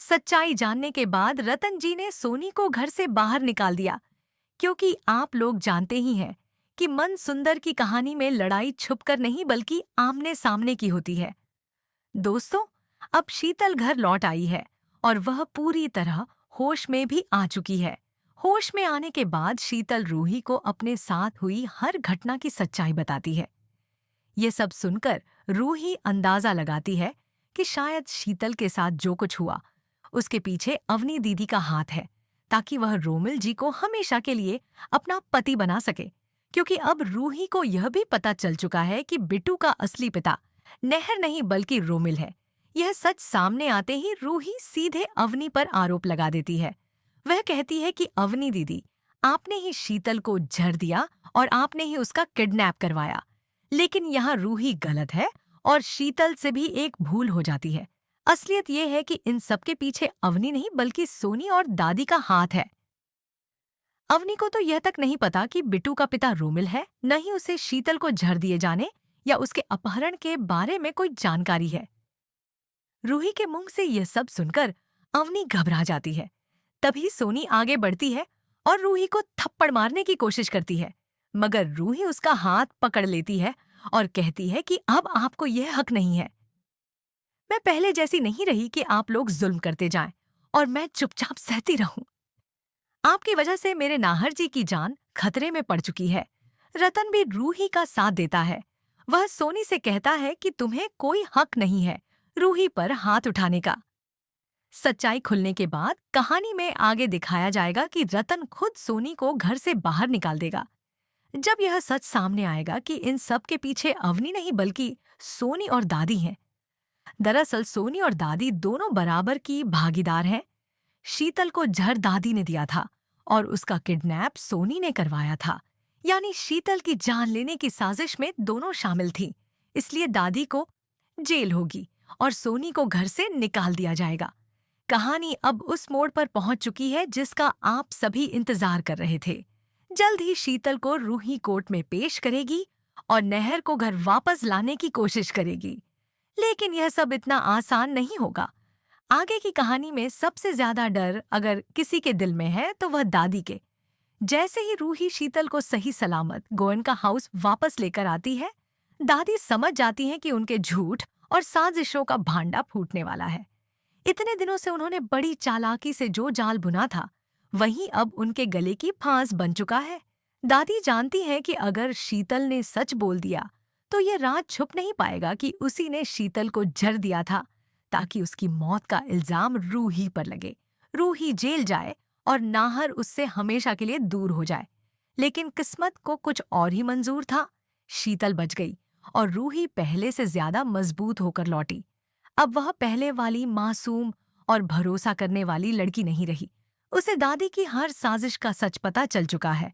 सच्चाई जानने के बाद रतन जी ने सोनी को घर से बाहर निकाल दिया, क्योंकि आप लोग जानते ही हैं कि मन सुंदर की कहानी में लड़ाई छुपकर नहीं बल्कि आमने सामने की होती है। दोस्तों, अब शीतल घर लौट आई है और वह पूरी तरह होश में भी आ चुकी है। होश में आने के बाद शीतल रूही को अपने साथ हुई हर घटना की सच्चाई बताती है। ये सब सुनकर रूही अंदाजा लगाती है कि शायद शीतल के साथ जो कुछ हुआ उसके पीछे अवनी दीदी का हाथ है, ताकि वह रोमिल जी को हमेशा के लिए अपना पति बना सके। क्योंकि अब रूही को यह भी पता चल चुका है कि बिट्टू का असली पिता नहर नहीं बल्कि रोमिल है। यह सच सामने आते ही रूही सीधे अवनी पर आरोप लगा देती है। वह कहती है कि अवनी दीदी, आपने ही शीतल को जहर दिया और आपने ही उसका किडनैप करवाया। लेकिन यहाँ रूही गलत है और शीतल से भी एक भूल हो जाती है। असलियत यह है कि इन सब के पीछे अवनी नहीं बल्कि सोनी और दादी का हाथ है। अवनी को तो यह तक नहीं पता कि बिट्टू का पिता रोमिल है, न ही उसे शीतल को जहर दिए जाने या उसके अपहरण के बारे में कोई जानकारी है। रूही के मुंह से यह सब सुनकर अवनी घबरा जाती है। तभी सोनी आगे बढ़ती है और रूही को थप्पड़ मारने की कोशिश करती है, मगर रूही उसका हाथ पकड़ लेती है और कहती है कि अब आपको यह हक नहीं है। मैं पहले जैसी नहीं रही कि आप लोग जुल्म करते जाएं और मैं चुपचाप सहती रहूं। आपकी वजह से मेरे नाहर जी की जान खतरे में पड़ चुकी है। रतन भी रूही का साथ देता है। वह सोनी से कहता है कि तुम्हें कोई हक नहीं है रूही पर हाथ उठाने का। सच्चाई खुलने के बाद कहानी में आगे दिखाया जाएगा कि रतन खुद सोनी को घर से बाहर निकाल देगा। जब यह सच सामने आएगा कि इन सब के पीछे अवनी नहीं बल्कि सोनी और दादी हैं। दरअसल सोनी और दादी दोनों बराबर की भागीदार हैं। शीतल को जहर दादी ने दिया था और उसका किडनैप सोनी ने करवाया था। यानी शीतल की जान लेने की साजिश में दोनों शामिल थीं। इसलिए दादी को जेल होगी और सोनी को घर से निकाल दिया जाएगा। कहानी अब उस मोड़ पर पहुंच चुकी है जिसका आप सभी इंतजार कर रहे थे। जल्द ही शीतल को रूही कोर्ट में पेश करेगी और नहर को घर वापस लाने की कोशिश करेगी। लेकिन यह सब इतना आसान नहीं होगा। आगे की कहानी में सबसे ज्यादा डर अगर किसी के दिल में है तो वह दादी के। जैसे ही रूही शीतल को सही सलामत गोयनका हाउस वापस लेकर आती है, दादी समझ जाती है कि उनके झूठ और साजिशों का भांडा फूटने वाला है। इतने दिनों से उन्होंने बड़ी चालाकी से जो जाल बुना था, वही अब उनके गले की फांस बन चुका है। दादी जानती है कि अगर शीतल ने सच बोल दिया तो ये राज छुप नहीं पाएगा कि उसी ने शीतल को जहर दिया था, ताकि उसकी मौत का इल्जाम रूही पर लगे, रूही जेल जाए और नाहर उससे हमेशा के लिए दूर हो जाए। लेकिन किस्मत को कुछ और ही मंजूर था। शीतल बच गई और रूही पहले से ज्यादा मजबूत होकर लौटी। अब वह पहले वाली मासूम और भरोसा करने वाली लड़की नहीं रही। उसे दादी की हर साजिश का सच पता चल चुका है।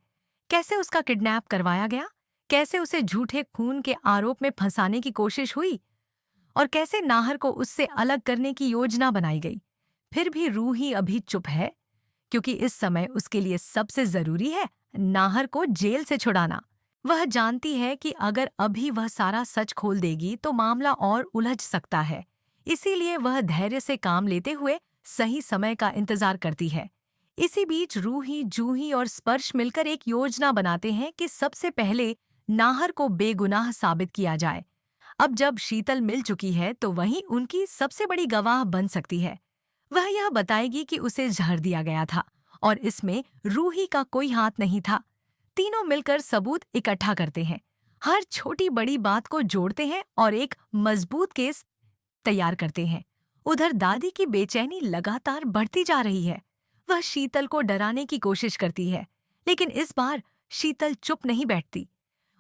कैसे उसका किडनैप करवाया गया, कैसे उसे झूठे खून के आरोप में फंसाने की कोशिश हुई और कैसे नाहर को उससे अलग करने की योजना बनाई गई। फिर भी रूही अभी चुप है, क्योंकि इस समय उसके लिए सबसे जरूरी है नाहर को जेल से छुड़ाना। वह जानती है कि अगर अभी वह सारा सच खोल देगी तो मामला और उलझ सकता है। इसीलिए वह धैर्य से काम लेते हुए सही समय का इंतजार करती है। इसी बीच रूही, जूही और स्पर्श मिलकर एक योजना बनाते हैं कि सबसे पहले नाहर को बेगुनाह साबित किया जाए। अब जब शीतल मिल चुकी है तो वही उनकी सबसे बड़ी गवाह बन सकती है। वह यह बताएगी कि उसे जहर दिया गया था और इसमें रूही का कोई हाथ नहीं था। तीनों मिलकर सबूत इकट्ठा करते हैं, हर छोटी बड़ी बात को जोड़ते हैं और एक मजबूत केस तैयार करते हैं। उधर दादी की बेचैनी लगातार बढ़ती जा रही है। वह शीतल को डराने की कोशिश करती है, लेकिन इस बार शीतल चुप नहीं बैठती।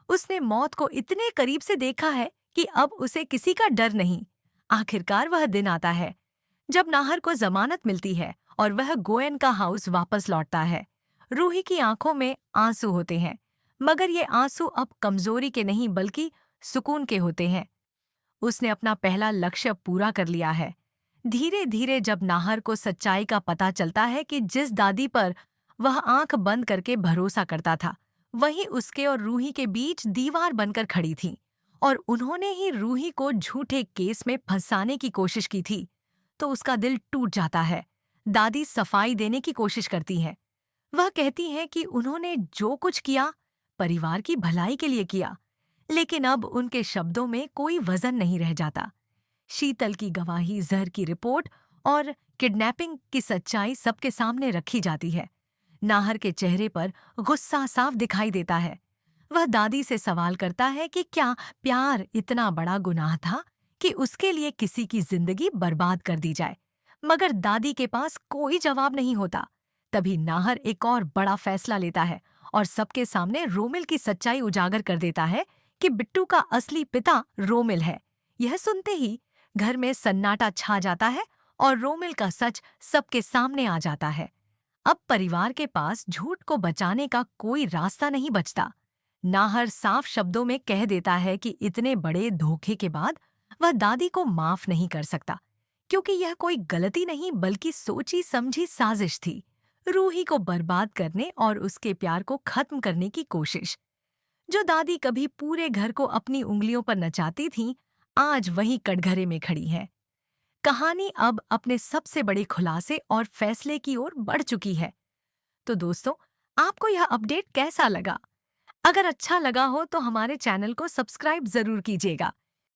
उसने मौत को इतने करीब से देखा है कि अब उसे किसी का डर नहीं। आखिरकार वह दिन आता है जब नाहर को जमानत मिलती है और वह गोयन का हाउस वापस लौटता है। रूही की आंखों में आंसू होते हैं, मगर ये आंसू अब कमजोरी के नहीं बल्कि सुकून के होते हैं। उसने अपना पहला लक्ष्य पूरा कर लिया है। धीरे धीरे जब नाहर को सच्चाई का पता चलता है कि जिस दादी पर वह आंख बंद करके भरोसा करता था, वही उसके और रूही के बीच दीवार बनकर खड़ी थी और उन्होंने ही रूही को झूठे केस में फंसाने की कोशिश की थी, तो उसका दिल टूट जाता है। दादी सफाई देने की कोशिश करती है। वह कहती हैं कि उन्होंने जो कुछ किया परिवार की भलाई के लिए किया, लेकिन अब उनके शब्दों में कोई वजन नहीं रह जाता। शीतल की गवाही, जहर की रिपोर्ट और किडनैपिंग की सच्चाई सबके सामने रखी जाती है। नाहर के चेहरे पर गुस्सा साफ दिखाई देता है। वह दादी से सवाल करता है कि क्या प्यार इतना बड़ा गुनाह था कि उसके लिए किसी की जिंदगी बर्बाद कर दी जाए। मगर दादी के पास कोई जवाब नहीं होता। तभी नाहर एक और बड़ा फैसला लेता है और सबके सामने रोमिल की सच्चाई उजागर कर देता है कि बिट्टू का असली पिता रोमिल है। यह सुनते ही घर में सन्नाटा छा जाता है और रोमिल का सच सबके सामने आ जाता है। अब परिवार के पास झूठ को बचाने का कोई रास्ता नहीं बचता। नाहर साफ शब्दों में कह देता है कि इतने बड़े धोखे के बाद वह दादी को माफ नहीं कर सकता, क्योंकि यह कोई गलती नहीं बल्कि सोची समझी साजिश थी, रूही को बर्बाद करने और उसके प्यार को खत्म करने की कोशिश। जो दादी कभी पूरे घर को अपनी उंगलियों पर नचाती थीं, आज वही कटघरे में खड़ी हैं। कहानी अब अपने सबसे बड़े खुलासे और फैसले की ओर बढ़ चुकी है। तो दोस्तों, आपको यह अपडेट कैसा लगा? अगर अच्छा लगा हो तो हमारे चैनल को सब्सक्राइब जरूर कीजिएगा